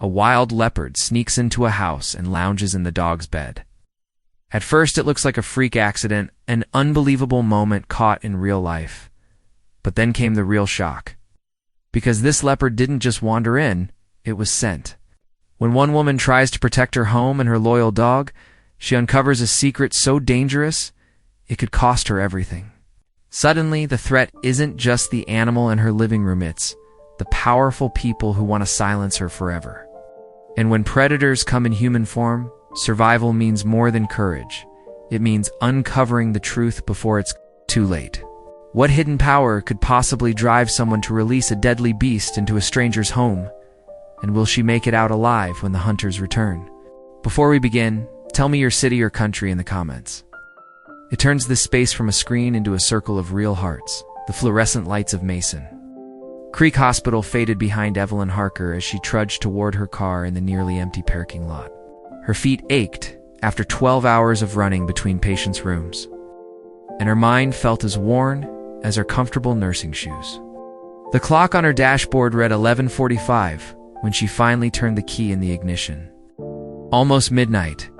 a wild leopard sneaks into a house and lounges in the dog's bed. At first, it looks like a freak accident, an unbelievable moment caught in real life. But then came the real shock. Because this leopard didn't just wander in, it was sent. When one woman tries to protect her home and her loyal dog, she uncovers a secret so dangerous, it could cost her everything. Suddenly, the threat isn't just the animal in her living room, it's the powerful people who want to silence her forever. And when predators come in human form, survival means more than courage. It means uncovering the truth before it's too late. What hidden power could possibly drive someone to release a deadly beast into a stranger's home? And will she make it out alive when the hunters return? Before we begin, tell me your city or country in the comments. It turns this space from a screen into a circle of real hearts, the fluorescent lights of Mason Creek Hospital faded behind Evelyn Harker as she trudged toward her car in the nearly empty parking lot. Her feet ached after 12 hours of running between patients' rooms, and her mind felt as worn as her comfortable nursing shoes. The clock on her dashboard read 11:45 when she finally turned the key in the ignition. Almost midnight,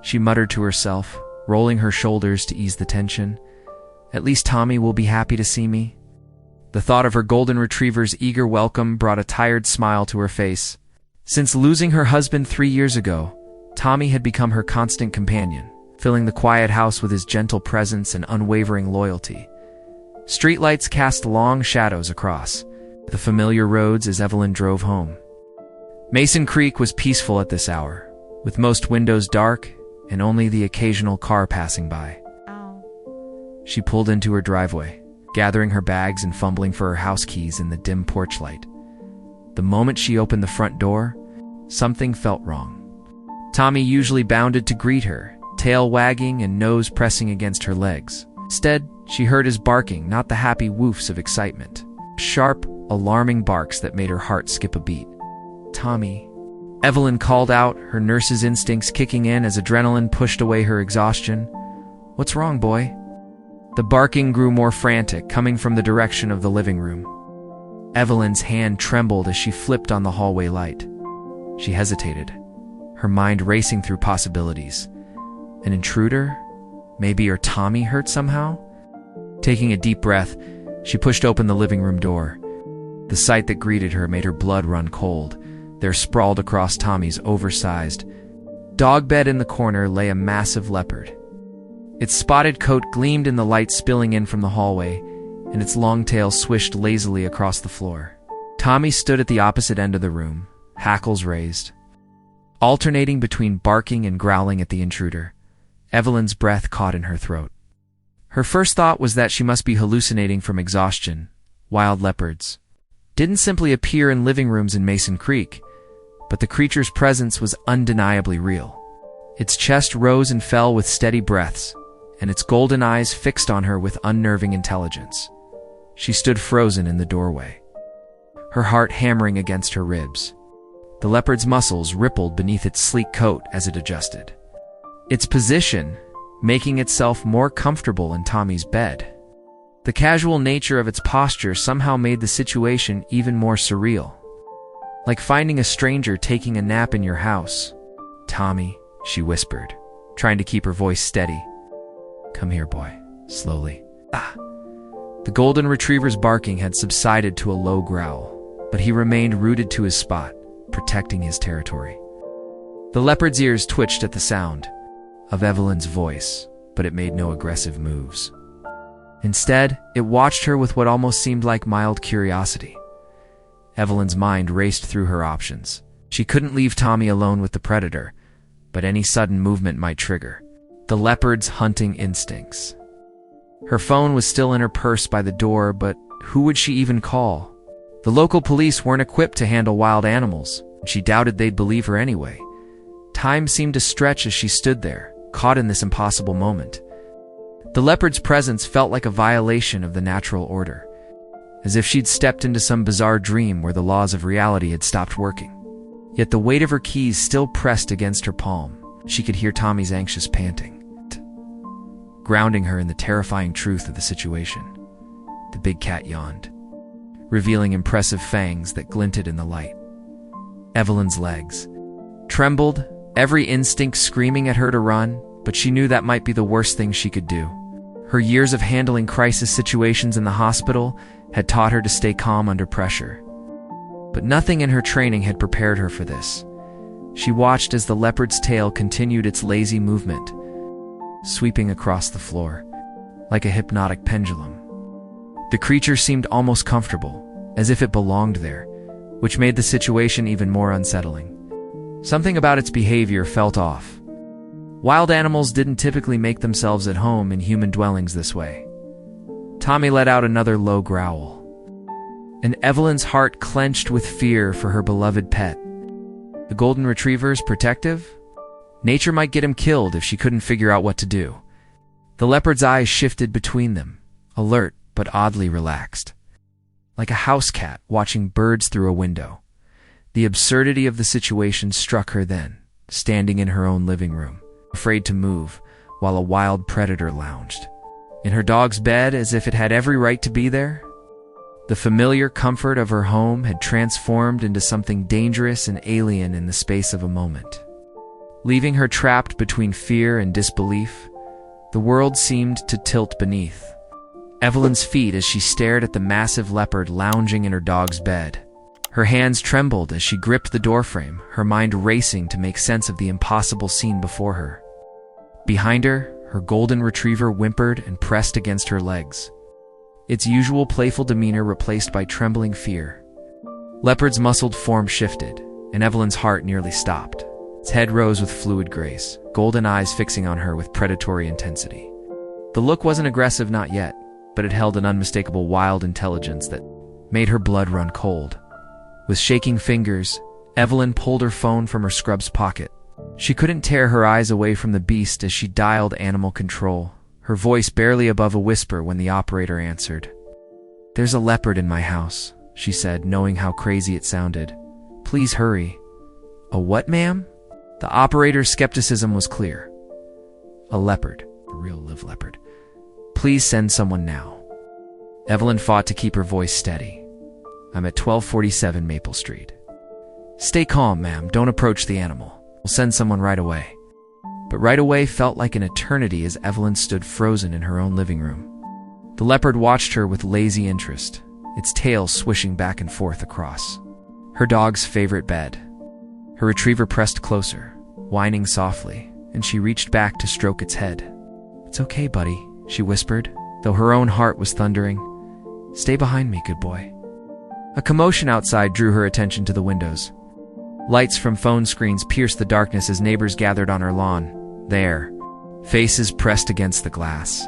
she muttered to herself, rolling her shoulders to ease the tension. At least Tommy will be happy to see me. The thought of her golden retriever's eager welcome brought a tired smile to her face. Since losing her husband 3 years ago, Tommy had become her constant companion, filling the quiet house with his gentle presence and unwavering loyalty. Streetlights cast long shadows across the familiar roads as Evelyn drove home. Mason Creek was peaceful at this hour, with most windows dark and only the occasional car passing by. She pulled into her driveway, gathering her bags and fumbling for her house keys in the dim porch light. The moment she opened the front door, something felt wrong. Tommy usually bounded to greet her, tail wagging and nose pressing against her legs. Instead, she heard his barking, not the happy woofs of excitement. Sharp, alarming barks that made her heart skip a beat. "Tommy," Evelyn called out, her nurse's instincts kicking in as adrenaline pushed away her exhaustion. "What's wrong, boy?" The barking grew more frantic, coming from the direction of the living room. Evelyn's hand trembled as she flipped on the hallway light. She hesitated, her mind racing through possibilities. An intruder? Maybe her Tommy hurt somehow? Taking a deep breath, she pushed open the living room door. The sight that greeted her made her blood run cold. There, sprawled across Tommy's oversized dog bed in the corner, lay a massive leopard. Its spotted coat gleamed in the light spilling in from the hallway, and its long tail swished lazily across the floor. Tommy stood at the opposite end of the room, hackles raised, alternating between barking and growling at the intruder. Evelyn's breath caught in her throat. Her first thought was that she must be hallucinating from exhaustion. Wild leopards didn't simply appear in living rooms in Mason Creek, but the creature's presence was undeniably real. Its chest rose and fell with steady breaths, and its golden eyes fixed on her with unnerving intelligence. She stood frozen in the doorway, her heart hammering against her ribs. The leopard's muscles rippled beneath its sleek coat as it adjusted its position, making itself more comfortable in Tommy's bed. The casual nature of its posture somehow made the situation even more surreal. Like finding a stranger taking a nap in your house. "Tommy," she whispered, trying to keep her voice steady. "Come here, boy," slowly. The golden retriever's barking had subsided to a low growl, but he remained rooted to his spot, protecting his territory. The leopard's ears twitched at the sound of Evelyn's voice, but it made no aggressive moves. Instead, it watched her with what almost seemed like mild curiosity. Evelyn's mind raced through her options. She couldn't leave Tommy alone with the predator, but any sudden movement might trigger the leopard's hunting instincts. Her phone was still in her purse by the door, but who would she even call? The local police weren't equipped to handle wild animals, and she doubted they'd believe her anyway. Time seemed to stretch as she stood there, caught in this impossible moment. The leopard's presence felt like a violation of the natural order, as if she'd stepped into some bizarre dream where the laws of reality had stopped working. Yet the weight of her keys still pressed against her palm. She could hear Tommy's anxious panting, grounding her in the terrifying truth of the situation. The big cat yawned, revealing impressive fangs that glinted in the light. Evelyn's legs trembled, every instinct screaming at her to run, but she knew that might be the worst thing she could do. Her years of handling crisis situations in the hospital had taught her to stay calm under pressure. But nothing in her training had prepared her for this. She watched as the leopard's tail continued its lazy movement, sweeping across the floor, like a hypnotic pendulum. The creature seemed almost comfortable, as if it belonged there, which made the situation even more unsettling. Something about its behavior felt off. Wild animals didn't typically make themselves at home in human dwellings this way. Tommy let out another low growl, and Evelyn's heart clenched with fear for her beloved pet. The golden retriever's protective? Nature might get him killed if she couldn't figure out what to do. The leopard's eyes shifted between them, alert but oddly relaxed, like a house cat watching birds through a window. The absurdity of the situation struck her then, standing in her own living room, afraid to move, while a wild predator lounged in her dog's bed as if it had every right to be there. The familiar comfort of her home had transformed into something dangerous and alien in the space of a moment. Leaving her trapped between fear and disbelief, the world seemed to tilt beneath Evelyn's feet as she stared at the massive leopard lounging in her dog's bed. Her hands trembled as she gripped the doorframe, her mind racing to make sense of the impossible scene before her. Behind her, her golden retriever whimpered and pressed against her legs, its usual playful demeanor replaced by trembling fear. Leopard's muscled form shifted, and Evelyn's heart nearly stopped. Its head rose with fluid grace, golden eyes fixing on her with predatory intensity. The look wasn't aggressive, not yet, but it held an unmistakable wild intelligence that made her blood run cold. With shaking fingers, Evelyn pulled her phone from her scrub's pocket. She couldn't tear her eyes away from the beast as she dialed animal control, her voice barely above a whisper when the operator answered. "There's a leopard in my house," she said, knowing how crazy it sounded. "Please hurry." "A what, ma'am?" The operator's skepticism was clear. "A leopard, a real live leopard. Please send someone now." Evelyn fought to keep her voice steady. "I'm at 1247 Maple Street." "Stay calm, ma'am. Don't approach the animal. We'll send someone right away." But right away felt like an eternity as Evelyn stood frozen in her own living room. The leopard watched her with lazy interest, its tail swishing back and forth across her dog's favorite bed. Her retriever pressed closer, whining softly, and she reached back to stroke its head. "It's okay, buddy," she whispered, though her own heart was thundering. "Stay behind me, good boy." A commotion outside drew her attention to the windows. Lights from phone screens pierced the darkness as neighbors gathered on her lawn. There, faces pressed against the glass.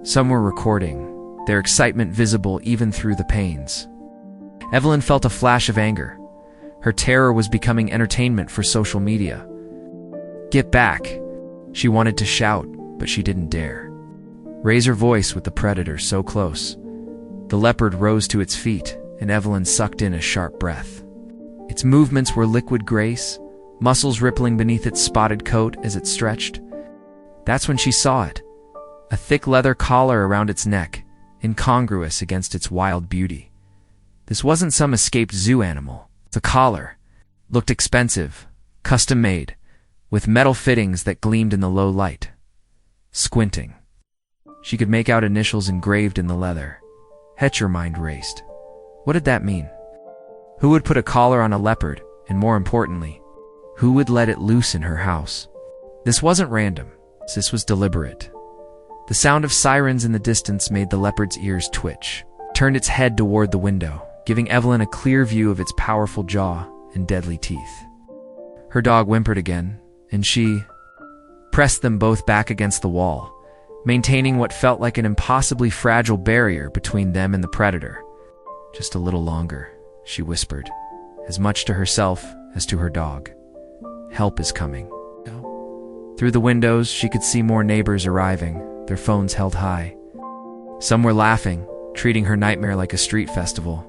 Some were recording, their excitement visible even through the panes. Evelyn felt a flash of anger. Her terror was becoming entertainment for social media. "Get back!" She wanted to shout, but she didn't dare raise her voice with the predator so close. The leopard rose to its feet, and Evelyn sucked in a sharp breath. Its movements were liquid grace, muscles rippling beneath its spotted coat as it stretched. That's when she saw it. A thick leather collar around its neck, incongruous against its wild beauty. This wasn't some escaped zoo animal. The collar looked expensive, custom-made, with metal fittings that gleamed in the low light. Squinting, she could make out initials engraved in the leather. Her mind raced. What did that mean? Who would put a collar on a leopard, and more importantly, who would let it loose in her house? This wasn't random. This was deliberate. The sound of sirens in the distance made the leopard's ears twitch, turned its head toward the window, giving Evelyn a clear view of its powerful jaw and deadly teeth. Her dog whimpered again, and she pressed them both back against the wall, maintaining what felt like an impossibly fragile barrier between them and the predator. "Just a little longer," she whispered, as much to herself as to her dog. "Help is coming." Through the windows, she could see more neighbors arriving, their phones held high. Some were laughing, treating her nightmare like a street festival.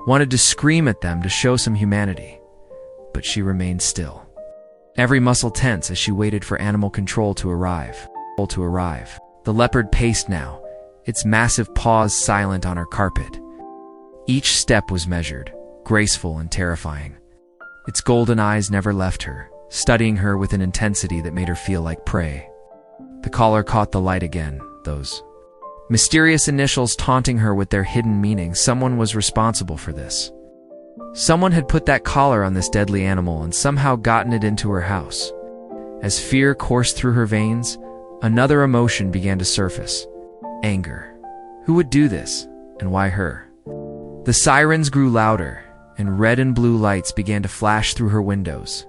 Wanted to scream at them to show some humanity, but she remained still. Every muscle tense as she waited for animal control to arrive. The leopard paced now, its massive paws silent on her carpet. Each step was measured, graceful and terrifying. Its golden eyes never left her, studying her with an intensity that made her feel like prey. The collar caught the light again, those mysterious initials taunting her with their hidden meaning. Someone was responsible for this. Someone had put that collar on this deadly animal and somehow gotten it into her house. As fear coursed through her veins, another emotion began to surface. Anger. Who would do this, and why her? The sirens grew louder, and red and blue lights began to flash through her windows,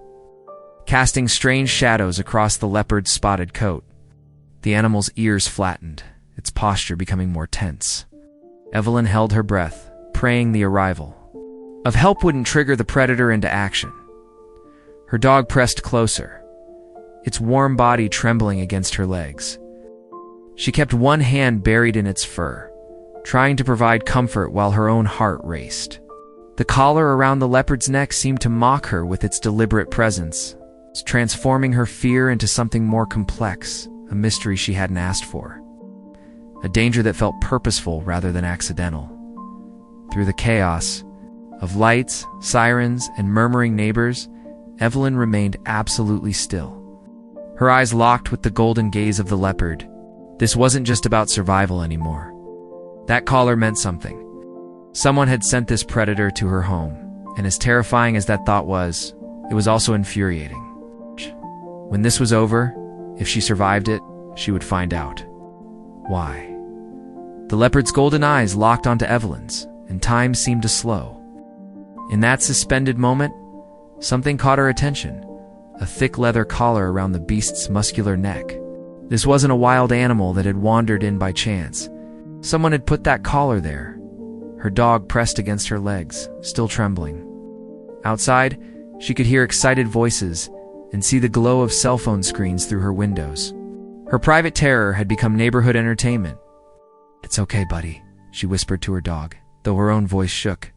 casting strange shadows across the leopard's spotted coat. The animal's ears flattened, its posture becoming more tense. Evelyn held her breath, praying the arrival of help wouldn't trigger the predator into action. Her dog pressed closer, its warm body trembling against her legs. She kept one hand buried in its fur, trying to provide comfort while her own heart raced. The collar around the leopard's neck seemed to mock her with its deliberate presence, transforming her fear into something more complex, a mystery she hadn't asked for. A danger that felt purposeful rather than accidental. Through the chaos of lights, sirens, and murmuring neighbors, Evelyn remained absolutely still. Her eyes locked with the golden gaze of the leopard. This wasn't just about survival anymore. That collar meant something. Someone had sent this predator to her home, and as terrifying as that thought was, it was also infuriating. When this was over, if she survived it, she would find out. Why? The leopard's golden eyes locked onto Evelyn's, and time seemed to slow. In that suspended moment, something caught her attention. A thick leather collar around the beast's muscular neck. This wasn't a wild animal that had wandered in by chance. Someone had put that collar there. Her dog pressed against her legs, still trembling. Outside, she could hear excited voices and see the glow of cell phone screens through her windows. Her private terror had become neighborhood entertainment. "It's okay, buddy," she whispered to her dog, though her own voice shook.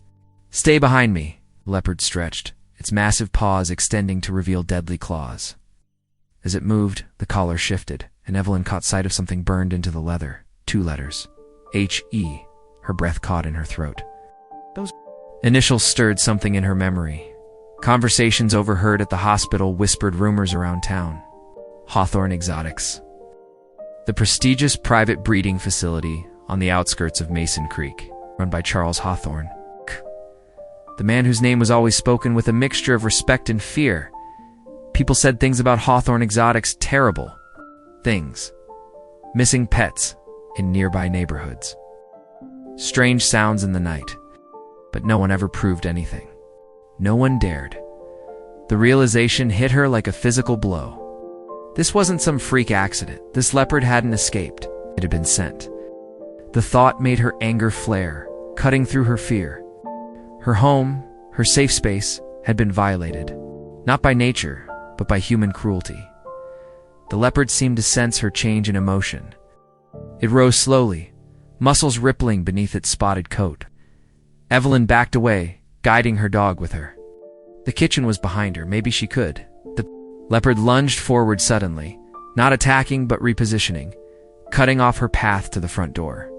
"Stay behind me," the leopard stretched, its massive paws extending to reveal deadly claws. As it moved, the collar shifted, and Evelyn caught sight of something burned into the leather. 2 letters. H-E. Her breath caught in her throat. Those initials stirred something in her memory. Conversations overheard at the hospital whispered rumors around town. Hawthorne Exotics. The prestigious private breeding facility on the outskirts of Mason Creek, run by Charles Hawthorne. The man whose name was always spoken with a mixture of respect and fear. People said things about Hawthorne Exotics, terrible things. Missing pets in nearby neighborhoods. Strange sounds in the night, but no one ever proved anything. No one dared. The realization hit her like a physical blow. This wasn't some freak accident. This leopard hadn't escaped. It had been sent. The thought made her anger flare, cutting through her fear. Her home, her safe space, had been violated. Not by nature, but by human cruelty. The leopard seemed to sense her change in emotion. It rose slowly, muscles rippling beneath its spotted coat. Evelyn backed away, guiding her dog with her. The kitchen was behind her. Maybe she could. The leopard lunged forward suddenly, not attacking but repositioning, cutting off her path to the front door.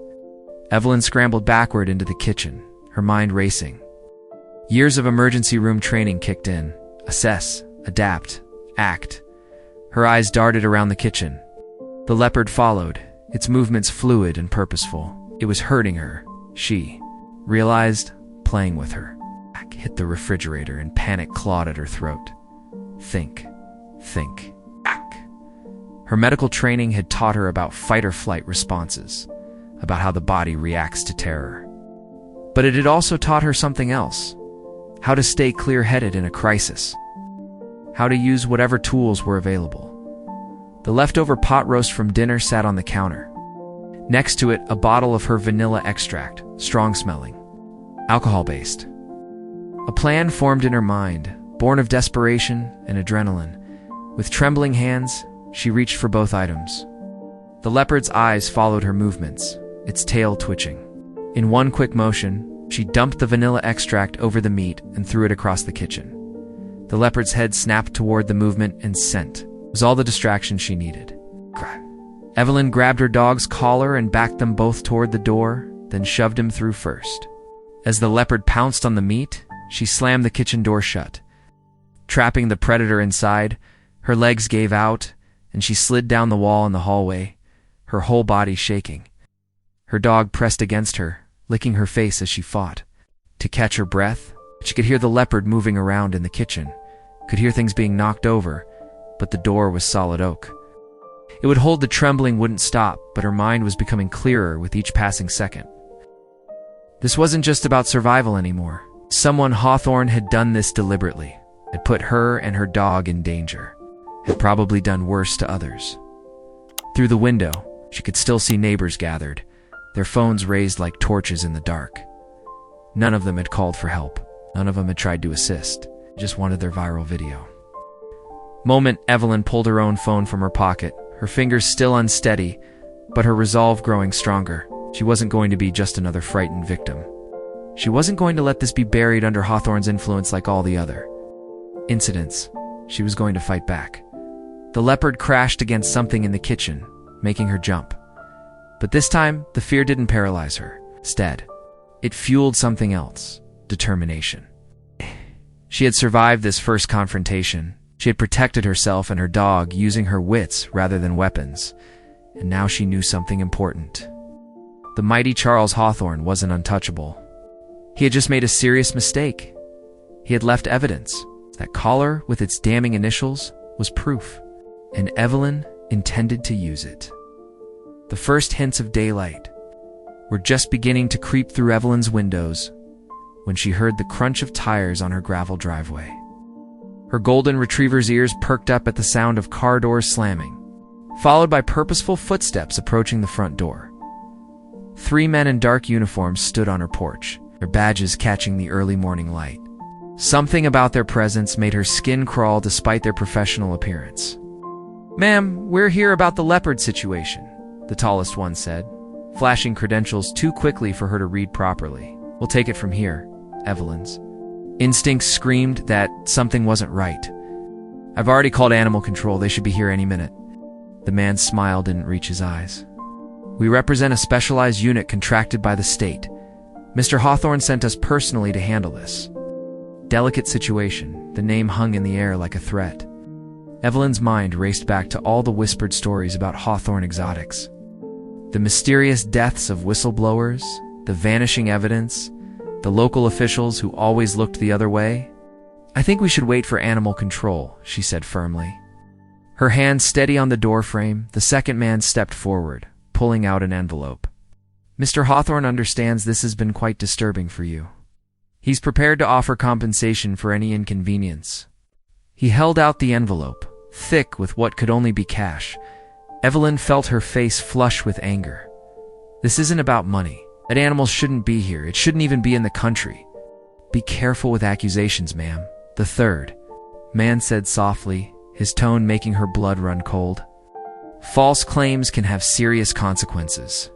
Evelyn scrambled backward into the kitchen, her mind racing. Years of emergency room training kicked in. Assess, adapt, act. Her eyes darted around the kitchen. The leopard followed, its movements fluid and purposeful. It was hurting her. She realized, playing with her. Hit the refrigerator and panic clawed at her throat. Think. Her medical training had taught her about fight-or-flight responses, about how the body reacts to terror. But it had also taught her something else: how to stay clear-headed in a crisis, how to use whatever tools were available. The leftover pot roast from dinner sat on the counter. Next to it, a bottle of her vanilla extract, strong-smelling, alcohol-based. A plan formed in her mind, born of desperation and adrenaline. With trembling hands, she reached for both items. The leopard's eyes followed her movements, its tail twitching. In one quick motion, she dumped the vanilla extract over the meat and threw it across the kitchen. The leopard's head snapped toward the movement, and scent was all the distraction she needed. Evelyn grabbed her dog's collar and backed them both toward the door, then shoved him through first. As the leopard pounced on the meat, she slammed the kitchen door shut. Trapping the predator inside, her legs gave out, and she slid down the wall in the hallway, her whole body shaking. Her dog pressed against her, licking her face as she fought. To catch her breath, she could hear the leopard moving around in the kitchen, could hear things being knocked over, but the door was solid oak. It would hold the trembling wouldn't stop, but her mind was becoming clearer with each passing second. This wasn't just about survival anymore. Someone Hawthorne had done this deliberately, had put her and her dog in danger, had probably done worse to others. Through the window, she could still see neighbors gathered, their phones raised like torches in the dark. None of them had called for help. None of them had tried to assist. Just wanted their viral video. Moment, Evelyn pulled her own phone from her pocket, her fingers still unsteady, but her resolve growing stronger. She wasn't going to be just another frightened victim. She wasn't going to let this be buried under Hawthorne's influence like all the other incidents. She was going to fight back. The leopard crashed against something in the kitchen, making her jump. But this time, the fear didn't paralyze her. Instead, it fueled something else: determination. She had survived this first confrontation. She had protected herself and her dog using her wits rather than weapons. And now she knew something important. The mighty Charles Hawthorne wasn't untouchable. He had just made a serious mistake. He had left evidence. That collar with its damning initials was proof, and Evelyn intended to use it. The first hints of daylight were just beginning to creep through Evelyn's windows when she heard the crunch of tires on her gravel driveway. Her golden retriever's ears perked up at the sound of car doors slamming, followed by purposeful footsteps approaching the front door. 3 men in dark uniforms stood on her porch, their badges catching the early morning light. Something about their presence made her skin crawl despite their professional appearance. "Ma'am, we're here about the leopard situation," the tallest one said, flashing credentials too quickly for her to read properly. "We'll take it from here," Evelyn's instincts screamed that something wasn't right. "I've already called animal control. They should be here any minute." The man's smile didn't reach his eyes. "We represent a specialized unit contracted by the state. Mr. Hawthorne sent us personally to handle this." Delicate situation, the name hung in the air like a threat. Evelyn's mind raced back to all the whispered stories about Hawthorne exotics. The mysterious deaths of whistleblowers, the vanishing evidence, the local officials who always looked the other way. "I think we should wait for animal control," she said firmly. Her hand steady on the doorframe, the second man stepped forward, pulling out an envelope. "Mr. Hawthorne understands this has been quite disturbing for you. He's prepared to offer compensation for any inconvenience." He held out the envelope, thick with what could only be cash. Evelyn felt her face flush with anger. "This isn't about money. That animal shouldn't be here. It shouldn't even be in the country." "Be careful with accusations, ma'am," the third man said softly, his tone making her blood run cold. "False claims can have serious consequences."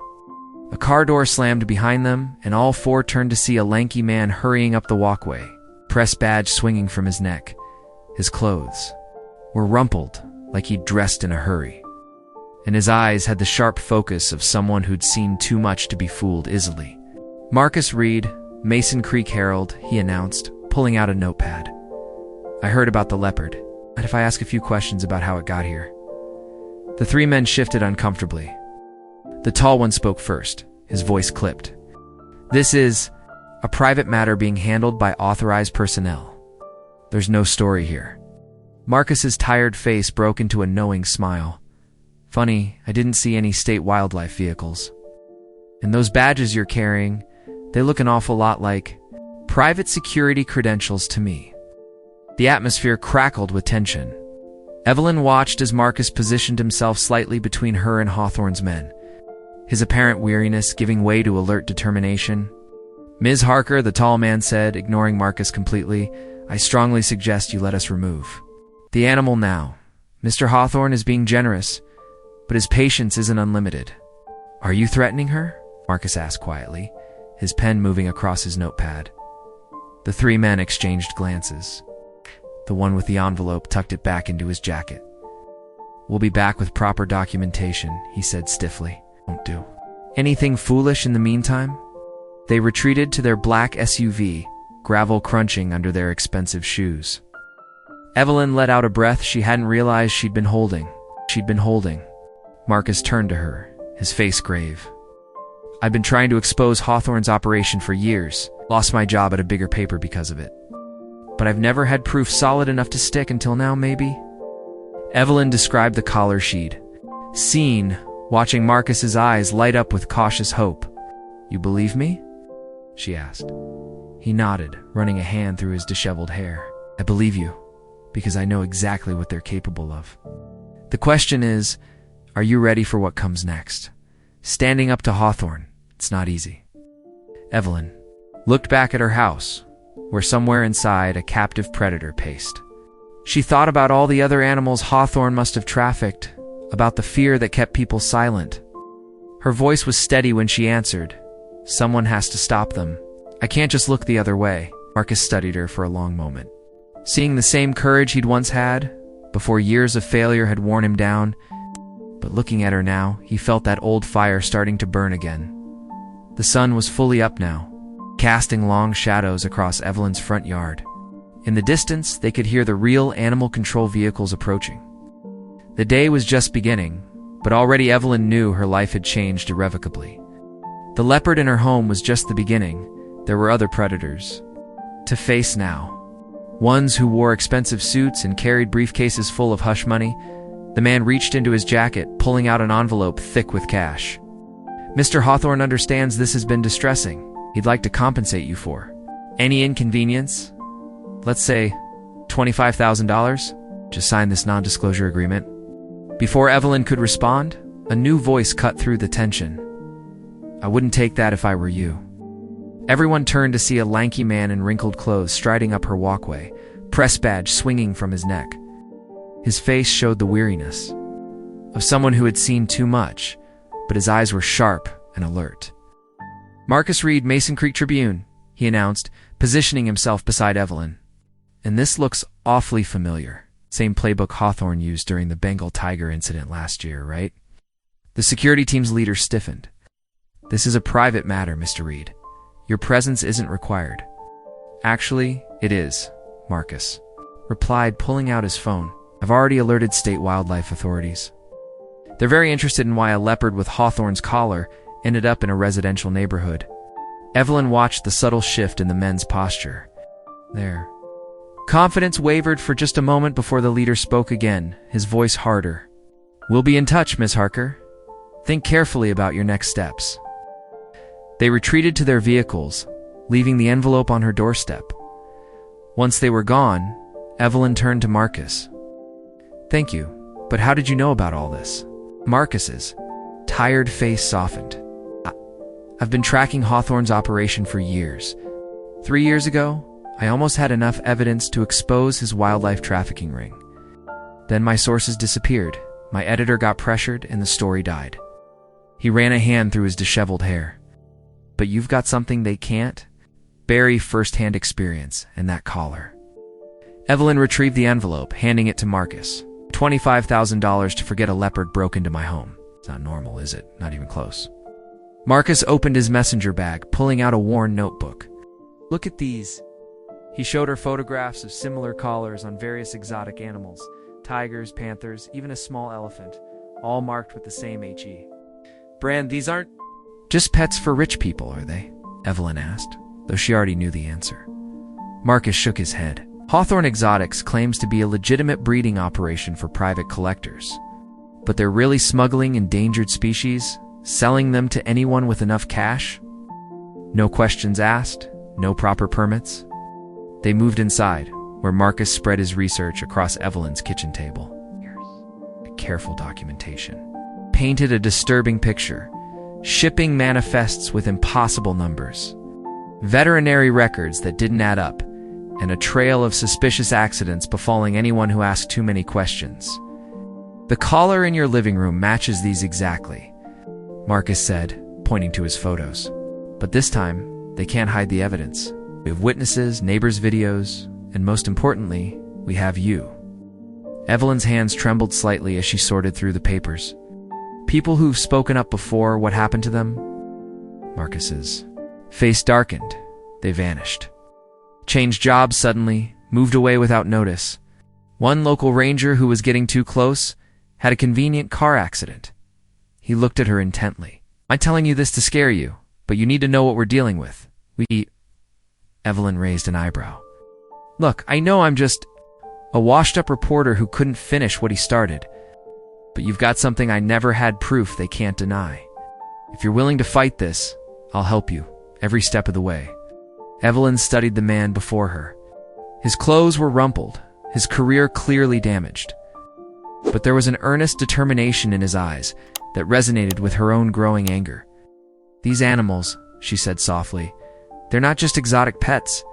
A car door slammed behind them, and all 4 turned to see a lanky man hurrying up the walkway, press badge swinging from his neck. His clothes were rumpled, like he'd dressed in a hurry, and his eyes had the sharp focus of someone who'd seen too much to be fooled easily. "Marcus Reed, Mason Creek Herald," he announced, pulling out a notepad. "I heard about the leopard. Mind if I ask a few questions about how it got here?" The three men shifted uncomfortably. The tall one spoke first, his voice clipped. "This is a private matter being handled by authorized personnel. There's no story here." Marcus's tired face broke into a knowing smile. "Funny, I didn't see any state wildlife vehicles. And those badges you're carrying, they look an awful lot like private security credentials to me." The atmosphere crackled with tension. Evelyn watched as Marcus positioned himself slightly between her and Hawthorne's men, his apparent weariness giving way to alert determination. "Ms. Harker," the tall man said, ignoring Marcus completely, "I strongly suggest you let us remove the animal now. Mr. Hawthorne is being generous, but his patience isn't unlimited." "Are you threatening her?" Marcus asked quietly, his pen moving across his notepad. The three men exchanged glances. The one with the envelope tucked it back into his jacket. "We'll be back with proper documentation," he said stiffly. "Won't do anything foolish in the meantime." They retreated to their black SUV, gravel crunching under their expensive shoes. Evelyn let out a breath she hadn't realized she'd been holding. Marcus turned to her, his face grave. "I've been trying to expose Hawthorne's operation for years, lost my job at a bigger paper because of it. But I've never had proof solid enough to stick until now, maybe?" Evelyn described the collar she'd seen, watching Marcus's eyes light up with cautious hope. "You believe me?" she asked. He nodded, running a hand through his disheveled hair. "I believe you, because I know exactly what they're capable of. The question is, are you ready for what comes next? Standing up to Hawthorne, it's not easy." Evelyn looked back at her house, where somewhere inside a captive predator paced. She thought about all the other animals Hawthorne must have trafficked, about the fear that kept people silent. Her voice was steady when she answered, "Someone has to stop them. I can't just look the other way." Marcus studied her for a long moment. Seeing the same courage he'd once had, before years of failure had worn him down, but looking at her now, he felt that old fire starting to burn again. The sun was fully up now, casting long shadows across Evelyn's front yard. In the distance, they could hear the real animal control vehicles approaching. The day was just beginning, but already Evelyn knew her life had changed irrevocably. The leopard in her home was just the beginning. There were other predators to face now. Ones who wore expensive suits and carried briefcases full of hush money. The man reached into his jacket, pulling out an envelope thick with cash. "Mr. Hawthorne understands this has been distressing. He'd like to compensate you for any inconvenience. Let's say $25,000. Just sign this non-disclosure agreement." Before Evelyn could respond, a new voice cut through the tension. "I wouldn't take that if I were you." Everyone turned to see a lanky man in wrinkled clothes striding up her walkway, press badge swinging from his neck. His face showed the weariness of someone who had seen too much, but his eyes were sharp and alert. "Marcus Reed, Mason Creek Tribune," he announced, positioning himself beside Evelyn. "And this looks awfully familiar. Same playbook Hawthorne used during the Bengal tiger incident last year, right?" The security team's leader stiffened. "This is a private matter, Mr. Reed. Your presence isn't required." "Actually, it is," Marcus replied, pulling out his phone. "I've already alerted state wildlife authorities. They're very interested in why a leopard with Hawthorne's collar ended up in a residential neighborhood." Evelyn watched the subtle shift in the men's posture. Their confidence wavered for just a moment before the leader spoke again, his voice harder. "We'll be in touch, Ms. Harker. Think carefully about your next steps." They retreated to their vehicles, leaving the envelope on her doorstep. Once they were gone, Evelyn turned to Marcus. "Thank you, but how did you know about all this?" Marcus's tired face softened. "I've been tracking Hawthorne's operation for years. 3 years ago, I almost had enough evidence to expose his wildlife trafficking ring. Then my sources disappeared, my editor got pressured, and the story died." He ran a hand through his disheveled hair. "But you've got something they can't? Barry first-hand experience and that collar." Evelyn retrieved the envelope, handing it to Marcus. $25,000 to forget a leopard broke into my home. It's not normal, is it? Not even close. Marcus opened his messenger bag, pulling out a worn notebook. "Look at these." He showed her photographs of similar collars on various exotic animals, tigers, panthers, even a small elephant, all marked with the same HE. Brand, these aren't just pets for rich people, are they? Evelyn asked, though she already knew the answer. Marcus shook his head. Hawthorne Exotics claims to be a legitimate breeding operation for private collectors. But they're really smuggling endangered species, selling them to anyone with enough cash? No questions asked, no proper permits. They moved inside, where Marcus spread his research across Evelyn's kitchen table. Careful documentation painted a disturbing picture. Shipping manifests with impossible numbers, veterinary records that didn't add up, and a trail of suspicious accidents befalling anyone who asked too many questions. The collar in your living room matches these exactly, Marcus said, pointing to his photos. But this time, they can't hide the evidence. We have witnesses, neighbors' videos, and most importantly, we have you. Evelyn's hands trembled slightly as she sorted through the papers. People who've spoken up before, what happened to them? Marcus's face darkened. They vanished. Changed jobs suddenly, moved away without notice. One local ranger who was getting too close had a convenient car accident. He looked at her intently. I'm telling you this to scare you, but you need to know what we're dealing with. Evelyn raised an eyebrow. Look, I know I'm just a washed-up reporter who couldn't finish what he started. But you've got something I never had proof they can't deny. If you're willing to fight this, I'll help you, every step of the way. Evelyn studied the man before her. His clothes were rumpled, his career clearly damaged. But there was an earnest determination in his eyes that resonated with her own growing anger. These animals, she said softly, they're not just exotic pets.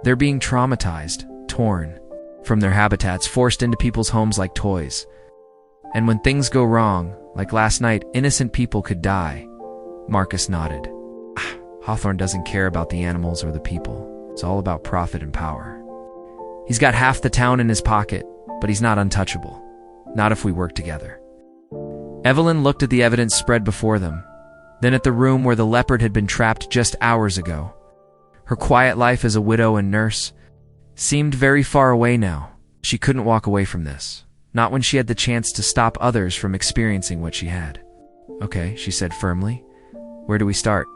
They're being traumatized, torn from their habitats, forced into people's homes like toys. And when things go wrong, like last night, innocent people could die. Marcus nodded. Hawthorne doesn't care about the animals or the people. It's all about profit and power. He's got half the town in his pocket, but he's not untouchable. Not if we work together. Evelyn looked at the evidence spread before them, then at the room where the leopard had been trapped just hours ago. Her quiet life as a widow and nurse seemed very far away now. She couldn't walk away from this. Not when she had the chance to stop others from experiencing what she had. Okay, she said firmly. Where do we start?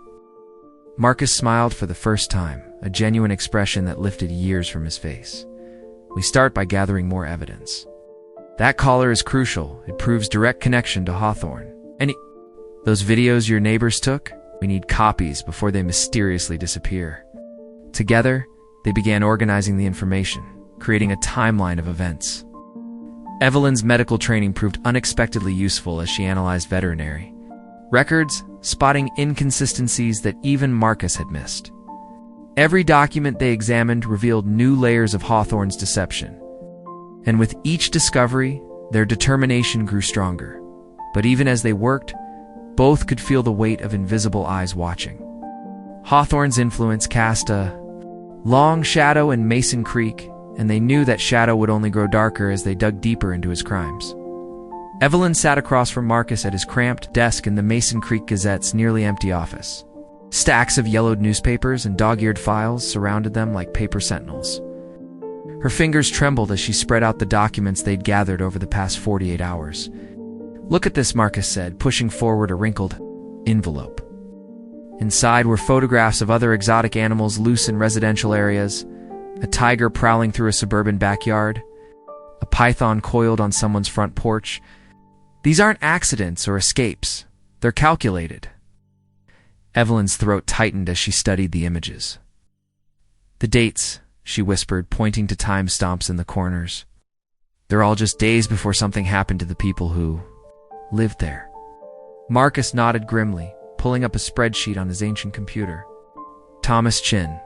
Marcus smiled for the first time, a genuine expression that lifted years from his face. We start by gathering more evidence. That collar is crucial. It proves direct connection to Hawthorne. Those videos your neighbors took? We need copies before they mysteriously disappear. Together, they began organizing the information, creating a timeline of events. Evelyn's medical training proved unexpectedly useful as she analyzed veterinary records, spotting inconsistencies that even Marcus had missed. Every document they examined revealed new layers of Hawthorne's deception. And with each discovery, their determination grew stronger. But even as they worked, both could feel the weight of invisible eyes watching. Hawthorne's influence cast a long shadow in Mason Creek, and they knew that shadow would only grow darker as they dug deeper into his crimes. Evelyn sat across from Marcus at his cramped desk in the Mason Creek Gazette's nearly empty office. Stacks of yellowed newspapers and dog-eared files surrounded them like paper sentinels. Her fingers trembled as she spread out the documents they'd gathered over the past 48 hours. Look at this, Marcus said, pushing forward a wrinkled envelope. Inside were photographs of other exotic animals loose in residential areas, a tiger prowling through a suburban backyard, a python coiled on someone's front porch. These aren't accidents or escapes. They're calculated. Evelyn's throat tightened as she studied the images. The dates, she whispered, pointing to timestamps in the corners. They're all just days before something happened to the people who lived there. Marcus nodded grimly, pulling up a spreadsheet on his ancient computer. Thomas Chin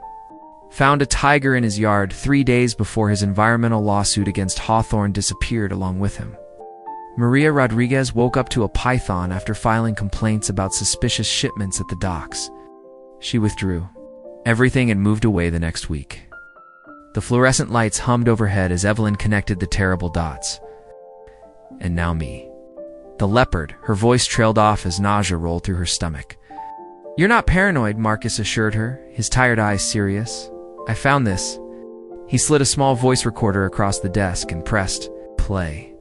found a tiger in his yard 3 days before his environmental lawsuit against Hawthorne disappeared along with him. Maria Rodriguez woke up to a python after filing complaints about suspicious shipments at the docks. She withdrew. Everything had moved away the next week. The fluorescent lights hummed overhead as Evelyn connected the terrible dots. And now me. The leopard, her voice trailed off as nausea rolled through her stomach. You're not paranoid, Marcus assured her, his tired eyes serious. I found this. He slid a small voice recorder across the desk and pressed play.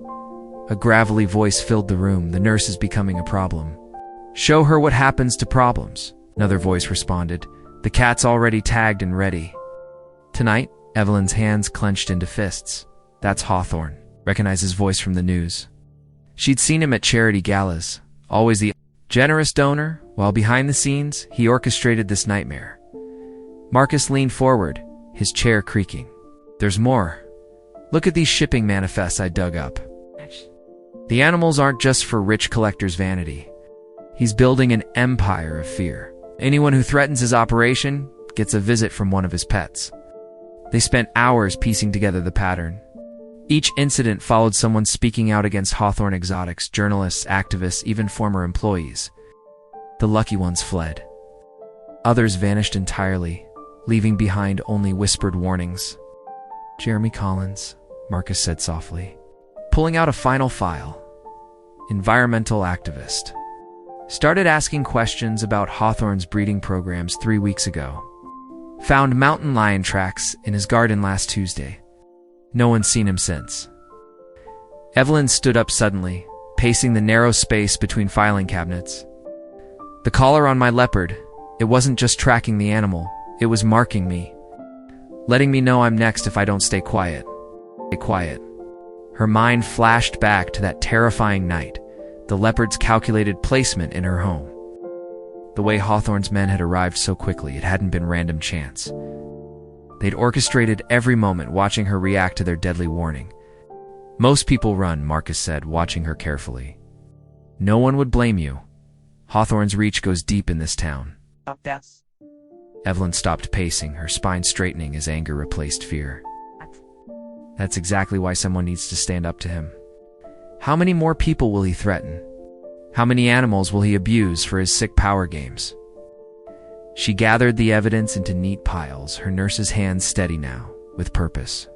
A gravelly voice filled the room. The nurse is becoming a problem. Show her what happens to problems, another voice responded. The cat's already tagged and ready. Tonight, Evelyn's hands clenched into fists. That's Hawthorne. Recognized his voice from the news. She'd seen him at charity galas, always the generous donor, while behind the scenes, he orchestrated this nightmare. Marcus leaned forward, his chair creaking. There's more. Look at these shipping manifests I dug up. The animals aren't just for rich collectors' vanity. He's building an empire of fear. Anyone who threatens his operation gets a visit from one of his pets. They spent hours piecing together the pattern. Each incident followed someone speaking out against Hawthorne Exotics, journalists, activists, even former employees. The lucky ones fled. Others vanished entirely, leaving behind only whispered warnings. Jeremy Collins, Marcus said softly, pulling out a final file. Environmental activist. Started asking questions about Hawthorne's breeding programs 3 weeks ago. Found mountain lion tracks in his garden last Tuesday. No one's seen him since. Evelyn stood up suddenly, pacing the narrow space between filing cabinets. The collar on my Leopard, it wasn't just tracking the animal, it was marking me. Letting me know I'm next if I don't stay quiet. Stay quiet. Her mind flashed back to that terrifying night, the Leopard's calculated placement in her home. The way Hawthorne's men had arrived so quickly, it hadn't been random chance. They'd orchestrated every moment, watching her react to their deadly warning. Most people run, Marcus said, watching her carefully. No one would blame you. Hawthorne's reach goes deep in this town. Evelyn stopped pacing, her spine straightening as anger replaced fear. That's exactly why someone needs to stand up to him. How many more people will he threaten? How many animals will he abuse for his sick power games? She gathered the evidence into neat piles, her nurse's hands steady now, with purpose.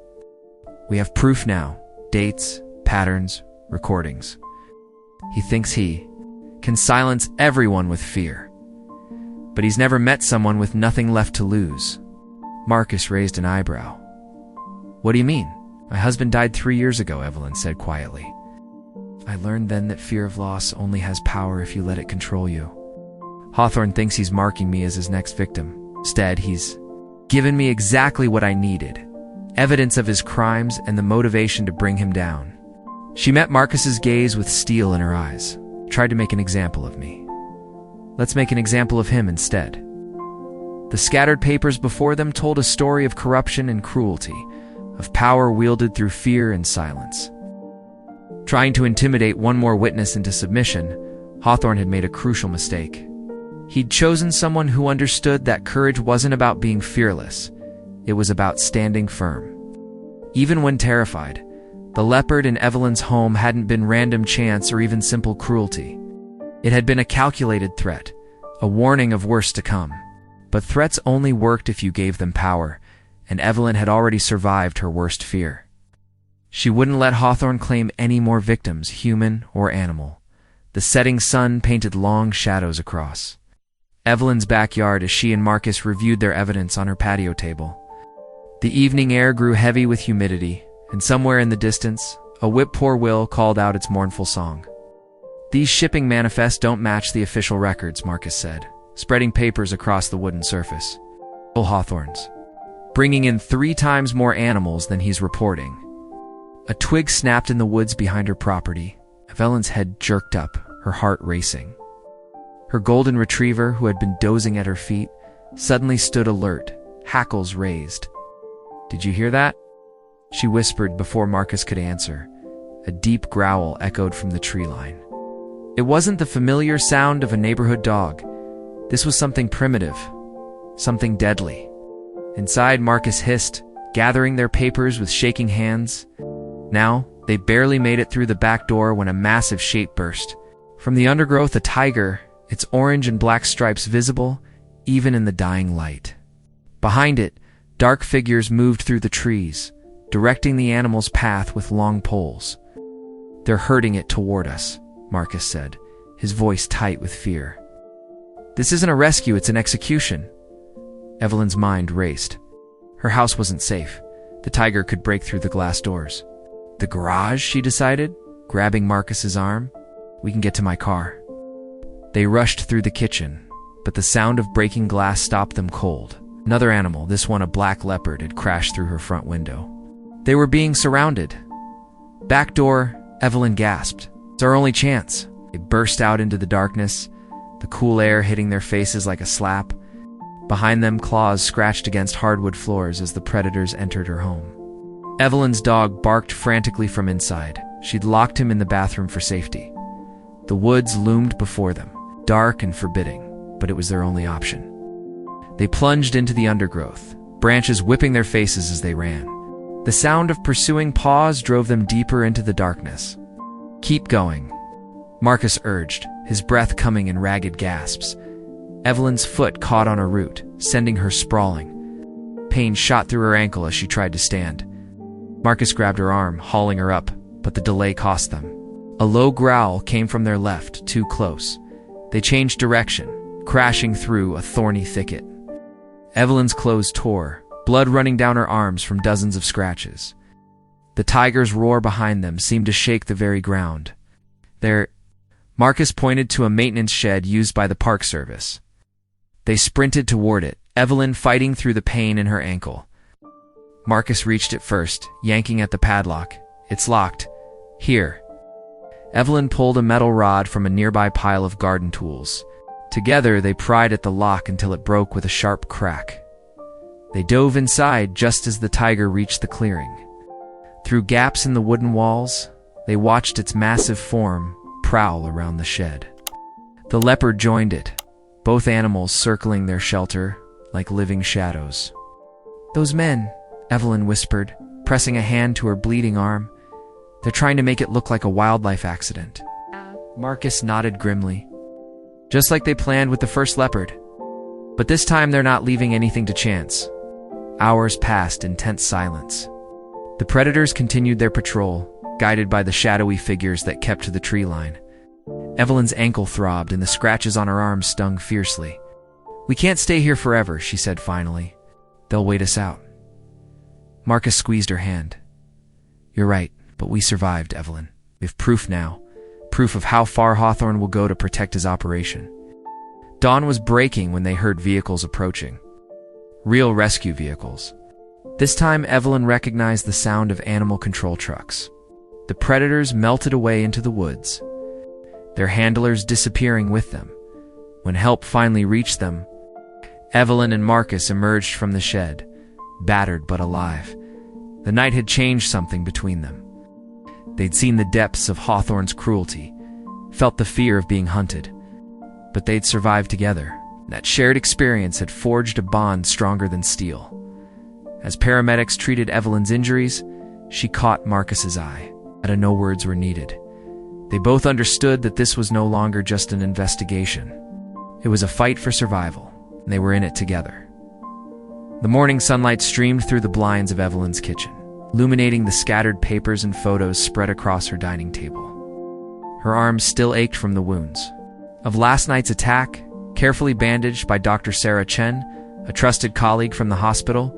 We have proof now. Dates, patterns, recordings. He thinks he can silence everyone with fear. But he's never met someone with nothing left to lose. Marcus raised an eyebrow. What do you mean? My husband died 3 years ago, Evelyn said quietly. I learned then that fear of loss only has power if you let it control you. Hawthorne thinks he's marking me as his next victim. Instead, he's given me exactly what I needed. Evidence of his crimes and the motivation to bring him down. She met Marcus's gaze with steel in her eyes. Tried to make an example of me. Let's make an example of him instead. The scattered papers before them told a story of corruption and cruelty, of power wielded through fear and silence. Trying to intimidate one more witness into submission, Hawthorne had made a crucial mistake. He'd chosen someone who understood that courage wasn't about being fearless. It was about standing firm. Even when terrified, the Leopard in Evelyn's home hadn't been random chance or even simple cruelty. It had been a calculated threat, a warning of worse to come. But threats only worked if you gave them power, and Evelyn had already survived her worst fear. She wouldn't let Hawthorne claim any more victims, human or animal. The setting sun painted long shadows across Evelyn's backyard as she and Marcus reviewed their evidence on her patio table. The evening air grew heavy with humidity, and somewhere in the distance, a whip-poor-will called out its mournful song. These shipping manifests don't match the official records, Marcus said, spreading papers across the wooden surface. Hawthorne's bringing in 3 times more animals than he's reporting. A twig snapped in the woods behind her property. Evelyn's head jerked up, her heart racing. Her golden retriever, who had been dozing at her feet, suddenly stood alert, hackles raised. Did you hear that? She whispered before Marcus could answer. A deep growl echoed from the tree line. It wasn't the familiar sound of a neighborhood dog. This was something primitive, something deadly. Inside, Marcus hissed, gathering their papers with shaking hands. Now, they barely made it through the back door when a massive shape burst. From the undergrowth, a tiger, its orange and black stripes visible, even in the dying light. Behind it, dark figures moved through the trees, directing the animal's path with long poles. They're herding it toward us, Marcus said, his voice tight with fear. This isn't a rescue, it's an execution. Evelyn's mind raced. Her house wasn't safe. The tiger could break through the glass doors. The garage, she decided? grabbing Marcus's arm. "We can get to my car." They rushed through the kitchen, but the sound of breaking glass stopped them cold. Another animal, this one a black leopard, had crashed through her front window. They were being surrounded. "Back door," Evelyn gasped. "It's our only chance." They burst out into the darkness, the cool air hitting their faces like a slap. Behind them, claws scratched against hardwood floors as the predators entered her home. Evelyn's dog barked frantically from inside. She'd locked him in the bathroom for safety. The woods loomed before them, dark and forbidding, but it was their only option. They plunged into the undergrowth, branches whipping their faces as they ran. The sound of pursuing paws drove them deeper into the darkness. "Keep going," Marcus urged, his breath coming in ragged gasps. Evelyn's foot caught on a root, sending her sprawling. Pain shot through her ankle as she tried to stand. Marcus grabbed her arm, hauling her up, but the delay cost them. A low growl came from their left, too close. They changed direction, crashing through a thorny thicket. Evelyn's clothes tore, blood running down her arms from dozens of scratches. The tiger's roar behind them seemed to shake the very ground. Marcus pointed to a maintenance shed used by the Park Service. They sprinted toward it, Evelyn fighting through the pain in her ankle. Marcus reached it first, yanking at the padlock. "It's locked. Here." Evelyn pulled a metal rod from a nearby pile of garden tools. Together, they pried at the lock until it broke with a sharp crack. They dove inside just as the tiger reached the clearing. Through gaps in the wooden walls, they watched its massive form prowl around the shed. The leopard joined it, both animals circling their shelter like living shadows. "Those men," Evelyn whispered, pressing a hand to her bleeding arm. "They're trying to make it look like a wildlife accident." Marcus nodded grimly. "Just like they planned with the first leopard. But this time they're not leaving anything to chance." Hours passed in tense silence. The predators continued their patrol, guided by the shadowy figures that kept to the tree line. Evelyn's ankle throbbed and the scratches on her arm stung fiercely. "We can't stay here forever," she said finally. "They'll wait us out." Marcus squeezed her hand. "You're right, but we survived, Evelyn. We have proof now. Proof of how far Hawthorne will go to protect his operation." Dawn was breaking when they heard vehicles approaching. Real rescue vehicles. This time, Evelyn recognized the sound of animal control trucks. The predators melted away into the woods, their handlers disappearing with them. When help finally reached them, Evelyn and Marcus emerged from the shed, battered but alive. The night had changed something between them. They'd seen the depths of Hawthorne's cruelty, felt the fear of being hunted, but they'd survived together. That shared experience had forged a bond stronger than steel. As paramedics treated Evelyn's injuries, she caught Marcus's eye. No words were needed. They both understood that this was no longer just an investigation. It was a fight for survival, and they were in it together. The morning sunlight streamed through the blinds of Evelyn's kitchen, illuminating the scattered papers and photos spread across her dining table. Her arms still ached from the wounds of last night's attack, carefully bandaged by Dr. Sarah Chen, a trusted colleague from the hospital.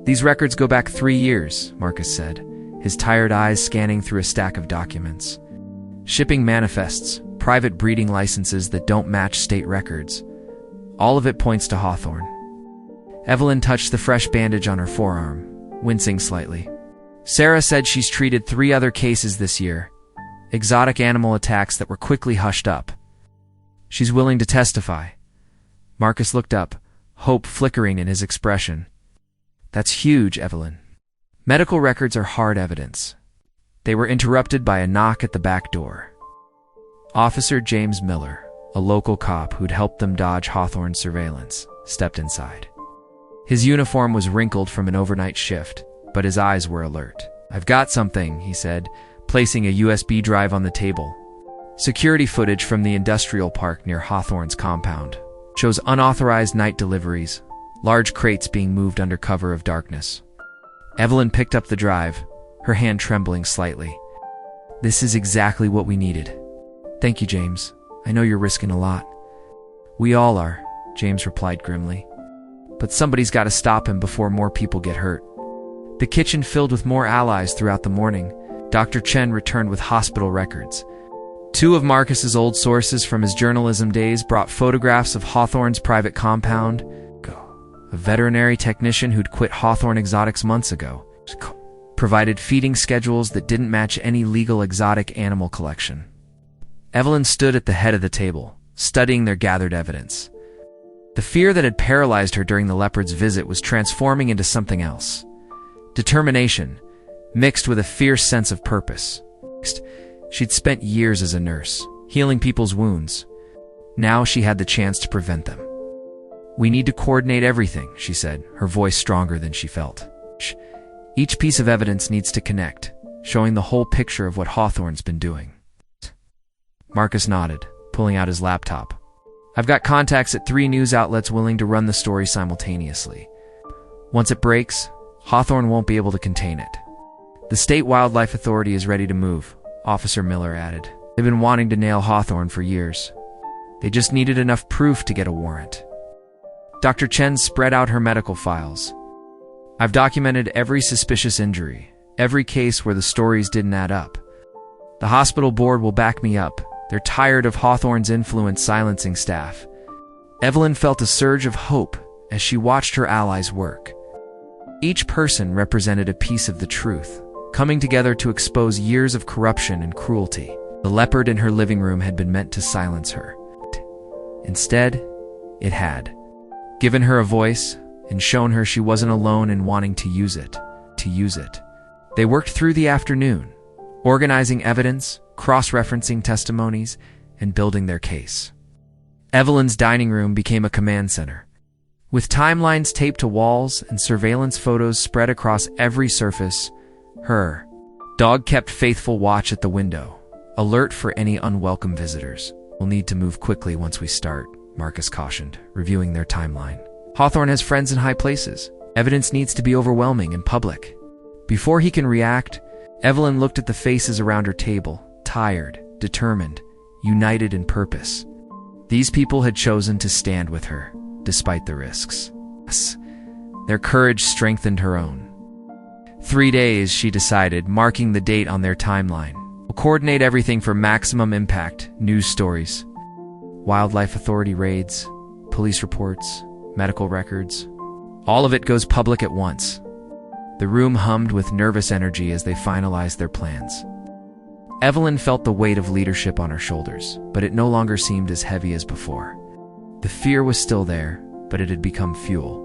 "These records go back 3 years, Marcus said, his tired eyes scanning through a stack of documents. Shipping manifests, private breeding licenses that don't match state records. All of it points to Hawthorne." Evelyn touched the fresh bandage on her forearm, wincing slightly. "Sarah said she's treated 3 other cases this year, exotic animal attacks that were quickly hushed up. She's willing to testify." Marcus looked up, hope flickering in his expression. "That's huge, Evelyn." Medical records are hard evidence. They were interrupted by a knock at the back door. Officer James Miller, a local cop who'd helped them dodge Hawthorne's surveillance, stepped inside. His uniform was wrinkled from an overnight shift, but his eyes were alert. "I've got something," he said, placing a USB drive on the table. Security footage from the industrial park near Hawthorne's compound shows unauthorized night deliveries, large crates being moved under cover of darkness. Evelyn picked up the drive, her hand trembling slightly. "This is exactly what we needed." "Thank you, James. I know you're risking a lot." "We all are," James replied grimly. "But somebody's got to stop him before more people get hurt." The kitchen filled with more allies throughout the morning, Dr. Chen returned with hospital records. Two of Marcus's old sources from his journalism days brought photographs of Hawthorne's private compound. A veterinary technician who'd quit Hawthorne Exotics months ago provided feeding schedules that didn't match any legal exotic animal collection. Evelyn stood at the head of the table, studying their gathered evidence. The fear that had paralyzed her during the leopard's visit was transforming into something else. Determination, mixed with a fierce sense of purpose. She'd spent years as a nurse, healing people's wounds. Now she had the chance to prevent them. "We need to coordinate everything," she said, her voice stronger than she felt. "Each piece of evidence needs to connect, showing the whole picture of what Hawthorne's been doing." Marcus nodded, pulling out his laptop. "I've got contacts at 3 news outlets willing to run the story simultaneously. Once it breaks, Hawthorne won't be able to contain it." "The State Wildlife Authority is ready to move," Officer Miller added. "They've been wanting to nail Hawthorne for years. They just needed enough proof to get a warrant." Dr. Chen spread out her medical files. "I've documented every suspicious injury, every case where the stories didn't add up. The hospital board will back me up. They're tired of Hawthorne's influence silencing staff." Evelyn felt a surge of hope as she watched her allies work. Each person represented a piece of the truth, coming together to expose years of corruption and cruelty. The leopard in her living room had been meant to silence her. Instead, it had given her a voice and shown her she wasn't alone in wanting to use it. They worked through the afternoon, organizing evidence, cross-referencing testimonies, and building their case. Evelyn's dining room became a command center. With timelines taped to walls and surveillance photos spread across every surface, her dog kept faithful watch at the window, alert for any unwelcome visitors. "We'll need to move quickly once we start," Marcus cautioned, reviewing their timeline. "Hawthorne has friends in high places. Evidence needs to be overwhelming and public." Before he can react, Evelyn looked at the faces around her table, tired, determined, united in purpose. These people had chosen to stand with her, despite the risks. Their courage strengthened her own. 3 days, she decided, marking the date on their timeline. "We'll coordinate everything for maximum impact, news stories, Wildlife Authority raids, police reports, medical records. All of it goes public at once." The room hummed with nervous energy as they finalized their plans. Evelyn felt the weight of leadership on her shoulders, but it no longer seemed as heavy as before. The fear was still there, but it had become fuel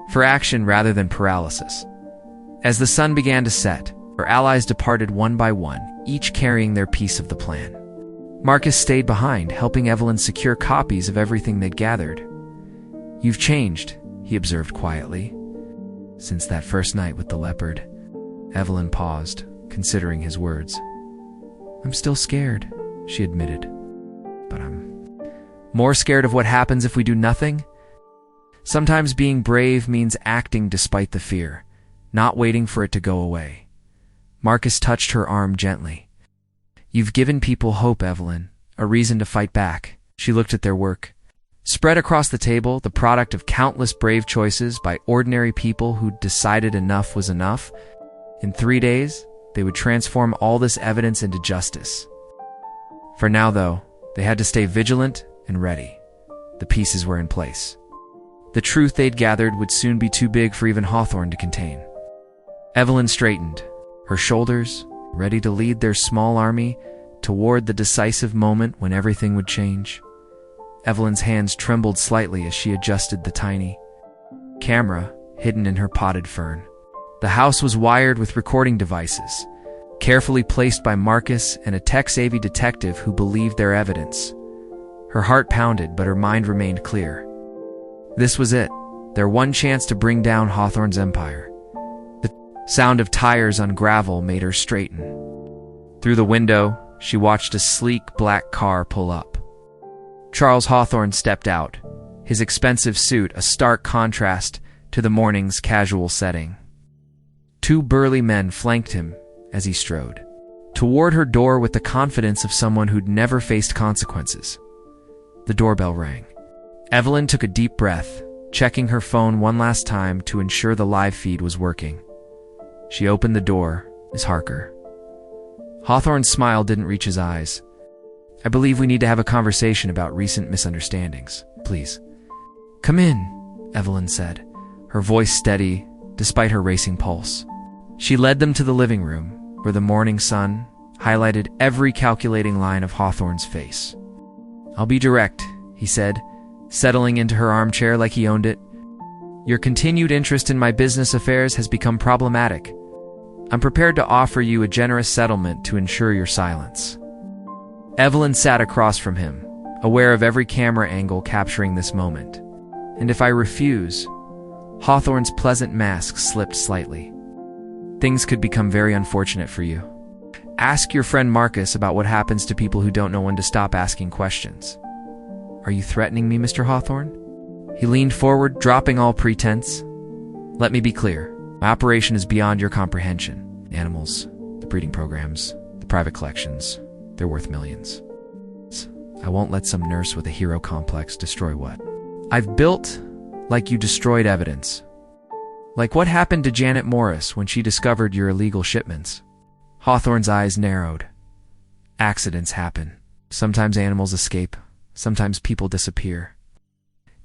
for action rather than paralysis. As the sun began to set, her allies departed one by one, each carrying their piece of the plan. Marcus stayed behind, helping Evelyn secure copies of everything they'd gathered. "You've changed," he observed quietly. "Since that first night with the leopard." Evelyn paused, considering his words. "I'm still scared," she admitted. "But I'm more scared of what happens if we do nothing." Sometimes being brave means acting despite the fear, not waiting for it to go away. Marcus touched her arm gently. "You've given people hope, Evelyn, a reason to fight back." She looked at their work. Spread across the table, the product of countless brave choices by ordinary people who'd decided enough was enough. In 3 days, they would transform all this evidence into justice. For now, though, they had to stay vigilant and ready. The pieces were in place. The truth they'd gathered would soon be too big for even Hawthorne to contain. Evelyn straightened, her shoulders ready to lead their small army toward the decisive moment when everything would change. Evelyn's hands trembled slightly as she adjusted the tiny camera hidden in her potted fern. The house was wired with recording devices, carefully placed by Marcus and a tech-savvy detective who believed their evidence. Her heart pounded, but her mind remained clear. This was it, their one chance to bring down Hawthorne's empire. The sound of tires on gravel made her straighten. Through the window, she watched a sleek black car pull up. Charles Hawthorne stepped out, his expensive suit a stark contrast to the morning's casual setting. 2 burly men flanked him as he strode toward her door with the confidence of someone who'd never faced consequences. The doorbell rang. Evelyn took a deep breath, checking her phone one last time to ensure the live feed was working. She opened the door. "Miss Harker." Hawthorne's smile didn't reach his eyes. "I believe we need to have a conversation about recent misunderstandings. Please." "Come in," Evelyn said, her voice steady despite her racing pulse. She led them to the living room, where the morning sun highlighted every calculating line of Hawthorne's face. "I'll be direct," he said, settling into her armchair like he owned it. "Your continued interest in my business affairs has become problematic. I'm prepared to offer you a generous settlement to ensure your silence." Evelyn sat across from him, aware of every camera angle capturing this moment. "And if I refuse?" Hawthorne's pleasant mask slipped slightly. "Things could become very unfortunate for you. Ask your friend Marcus about what happens to people who don't know when to stop asking questions." "Are you threatening me, Mr. Hawthorne?" He leaned forward, dropping all pretense. "Let me be clear. My operation is beyond your comprehension. Animals, the breeding programs, the private collections, they're worth millions. I won't let some nurse with a hero complex destroy what I've built, like you destroyed evidence. Like what happened to Janet Morris when she discovered your illegal shipments." Hawthorne's eyes narrowed. "Accidents happen. Sometimes animals escape. Sometimes people disappear.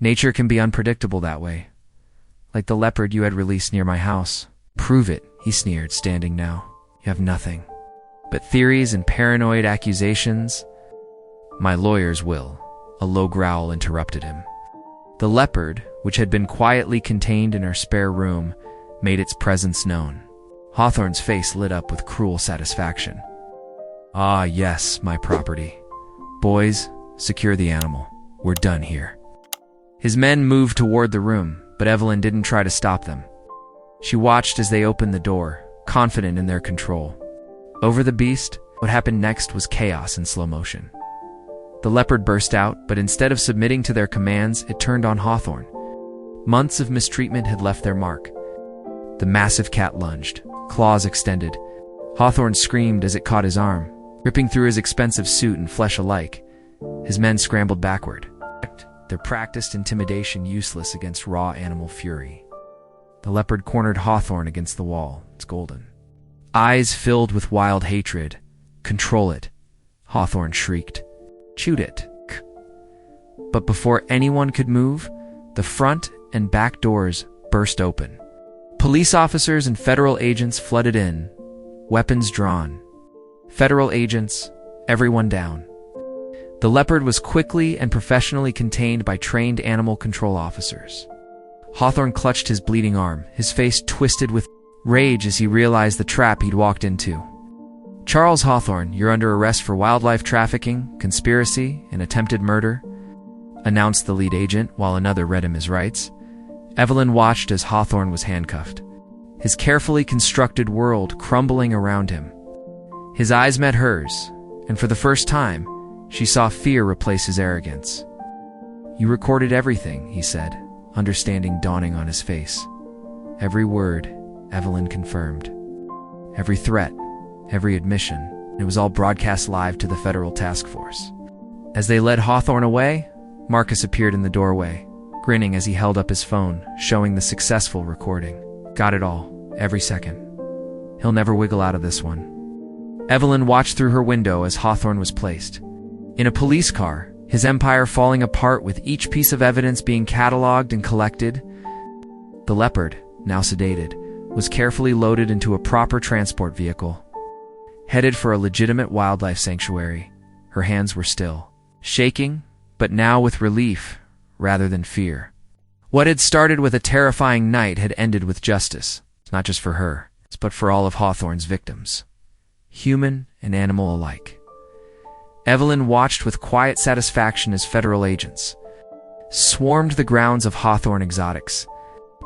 Nature can be unpredictable that way. Like the leopard you had released near my house." "Prove it," he sneered, standing now. "You have nothing but theories and paranoid accusations." "My lawyers will," a low growl interrupted him. The leopard, which had been quietly contained in her spare room, made its presence known. Hawthorne's face lit up with cruel satisfaction. "Ah, yes, my property. Boys, secure the animal. We're done here." His men moved toward the room, but Evelyn didn't try to stop them. She watched as they opened the door, confident in their control. Over the beast, what happened next was chaos in slow motion. The leopard burst out, but instead of submitting to their commands, it turned on Hawthorne. Months of mistreatment had left their mark. The massive cat lunged, claws extended. Hawthorne screamed as it caught his arm, ripping through his expensive suit and flesh alike. His men scrambled backward, their practiced intimidation useless against raw animal fury. The leopard cornered Hawthorne against the wall. It's golden. Eyes filled with wild hatred. "Control it," Hawthorne shrieked. "Shoot it." But before anyone could move, the front and back doors burst open. Police officers and federal agents flooded in, weapons drawn. Federal agents, everyone down. The leopard was quickly and professionally contained by trained animal control officers. Hawthorne clutched his bleeding arm, his face twisted with rage as he realized the trap he'd walked into. "Charles Hawthorne, you're under arrest for wildlife trafficking, conspiracy, and attempted murder," announced the lead agent while another read him his rights. Evelyn watched as Hawthorne was handcuffed, his carefully constructed world crumbling around him. His eyes met hers, and for the first time, she saw fear replace his arrogance. "You recorded everything," he said, understanding dawning on his face. "Every word," Evelyn confirmed. "Every threat, every admission. It was all broadcast live to the federal task force." As they led Hawthorne away, Marcus appeared in the doorway, grinning as he held up his phone, showing the successful recording. "Got it all, every second. He'll never wiggle out of this one." Evelyn watched through her window as Hawthorne was placed. In a police car, his empire falling apart with each piece of evidence being cataloged and collected. The leopard, now sedated, was carefully loaded into a proper transport vehicle. Headed for a legitimate wildlife sanctuary, her hands were still, shaking, but now with relief rather than fear. What had started with a terrifying night had ended with justice, not just for her, but for all of Hawthorne's victims, human and animal alike. Evelyn watched with quiet satisfaction as federal agents swarmed the grounds of Hawthorne Exotics.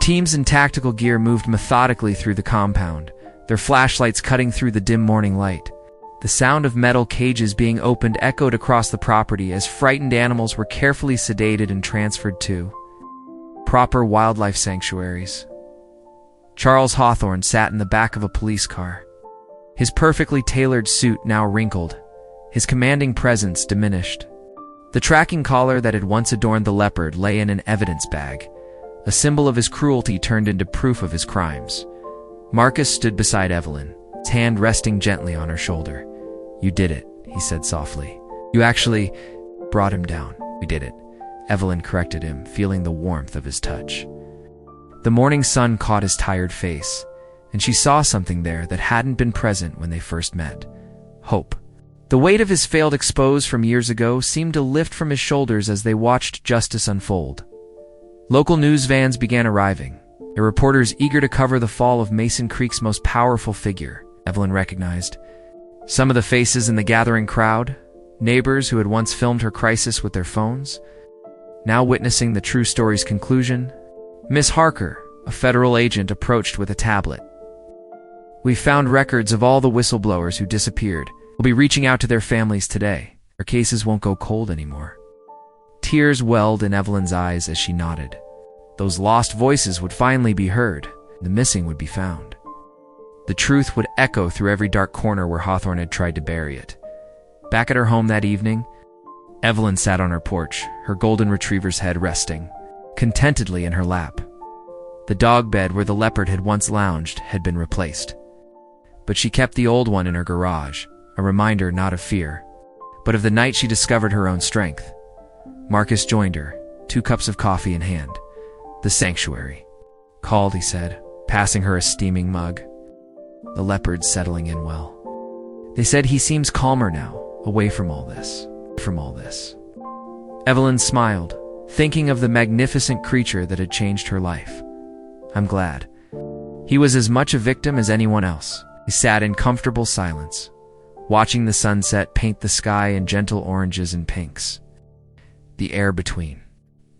Teams in tactical gear moved methodically through the compound, their flashlights cutting through the dim morning light. The sound of metal cages being opened echoed across the property as frightened animals were carefully sedated and transferred to proper wildlife sanctuaries. Charles Hawthorne sat in the back of a police car, his perfectly tailored suit now wrinkled, his commanding presence diminished. The tracking collar that had once adorned the leopard lay in an evidence bag, a symbol of his cruelty turned into proof of his crimes. Marcus stood beside Evelyn, his hand resting gently on her shoulder. "You did it," he said softly. "You actually brought him down." "We did it," Evelyn corrected him, feeling the warmth of his touch. The morning sun caught his tired face, and she saw something there that hadn't been present when they first met. Hope. The weight of his failed expose from years ago seemed to lift from his shoulders as they watched justice unfold. Local news vans began arriving, their reporters eager to cover the fall of Mason Creek's most powerful figure. Evelyn recognized some of the faces in the gathering crowd, neighbors who had once filmed her crisis with their phones, now witnessing the true story's conclusion. Miss Harker, a federal agent, approached with a tablet. "We found records of all the whistleblowers who disappeared. We'll be reaching out to their families today. Their cases won't go cold anymore." Tears welled in Evelyn's eyes as she nodded. Those lost voices would finally be heard. The missing would be found. The truth would echo through every dark corner where Hawthorne had tried to bury it. Back at her home that evening, Evelyn sat on her porch, her golden retriever's head resting contentedly in her lap. The dog bed where the Leopard had once lounged had been replaced. But she kept the old one in her garage, a reminder not of fear, but of the night she discovered her own strength. Marcus joined her, 2 cups of coffee in hand. "The sanctuary called," he said, passing her a steaming mug. "The Leopard's settling in well. They said he seems calmer now, away from all this." Evelyn smiled, thinking of the magnificent creature that had changed her life. "I'm glad." He was as much a victim as anyone else. He sat in comfortable silence, watching the sunset paint the sky in gentle oranges and pinks. The air between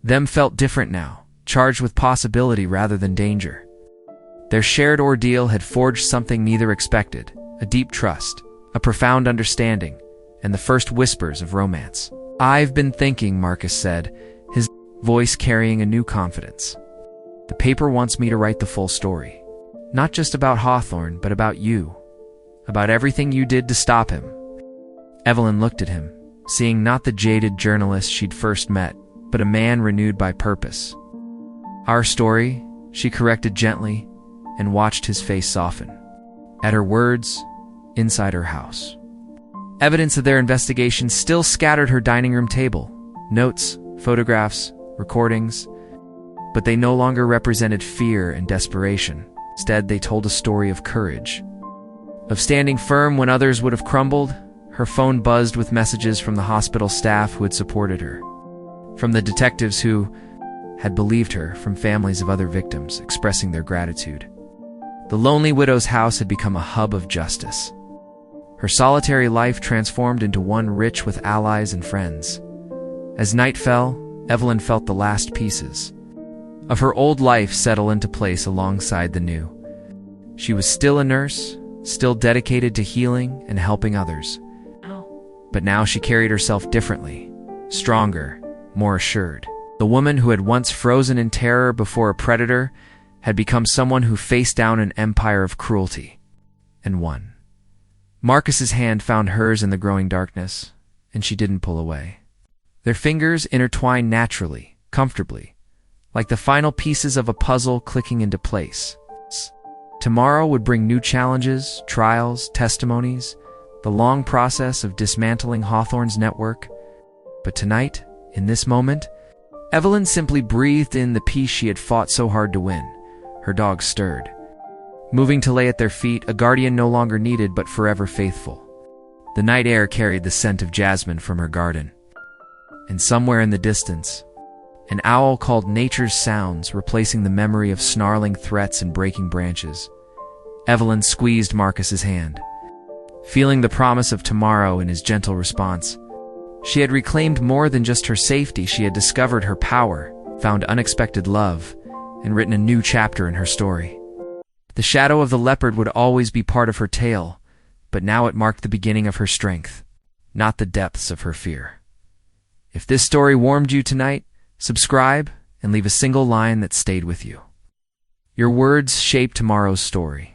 them felt different now, charged with possibility rather than danger. Their shared ordeal had forged something neither expected, a deep trust, a profound understanding, and the first whispers of romance. "I've been thinking," Marcus said, his voice carrying a new confidence. "The paper wants me to write the full story. Not just about Hawthorne, but about you. About everything you did to stop him." Evelyn looked at him, seeing not the jaded journalist she'd first met, but a man renewed by purpose. "Our story," she corrected gently, and watched his face soften. At her words, inside her house, evidence of their investigation still scattered her dining room table. Notes, photographs, recordings. But they no longer represented fear and desperation. Instead, they told a story of courage, of standing firm when others would have crumbled. Her phone buzzed with messages from the hospital staff who had supported her, from the detectives who had believed her, from families of other victims expressing their gratitude. The lonely widow's house had become a hub of justice. Her solitary life transformed into one rich with allies and friends. As night fell, Evelyn felt the last pieces of her old life settle into place alongside the new. She was still a nurse, still dedicated to healing and helping others. But now she carried herself differently, stronger, more assured. The woman who had once frozen in terror before a predator had become someone who faced down an empire of cruelty, and won. Marcus's hand found hers in the growing darkness, and she didn't pull away. Their fingers intertwined naturally, comfortably, like the final pieces of a puzzle clicking into place. Tomorrow would bring new challenges, trials, testimonies, the long process of dismantling Hawthorne's network. But tonight, in this moment, Evelyn simply breathed in the peace she had fought so hard to win. Her dog stirred, moving to lay at their feet, a guardian no longer needed but forever faithful. The night air carried the scent of jasmine from her garden. And somewhere in the distance, an owl called nature's sounds, replacing the memory of snarling threats and breaking branches. Evelyn squeezed Marcus's hand, feeling the promise of tomorrow in his gentle response. She had reclaimed more than just her safety. She had discovered her power, found unexpected love, and written a new chapter in her story. The shadow of the leopard would always be part of her tale, but now it marked the beginning of her strength, not the depths of her fear. If this story warmed you tonight, subscribe and leave a single line that stayed with you. Your words shape tomorrow's story.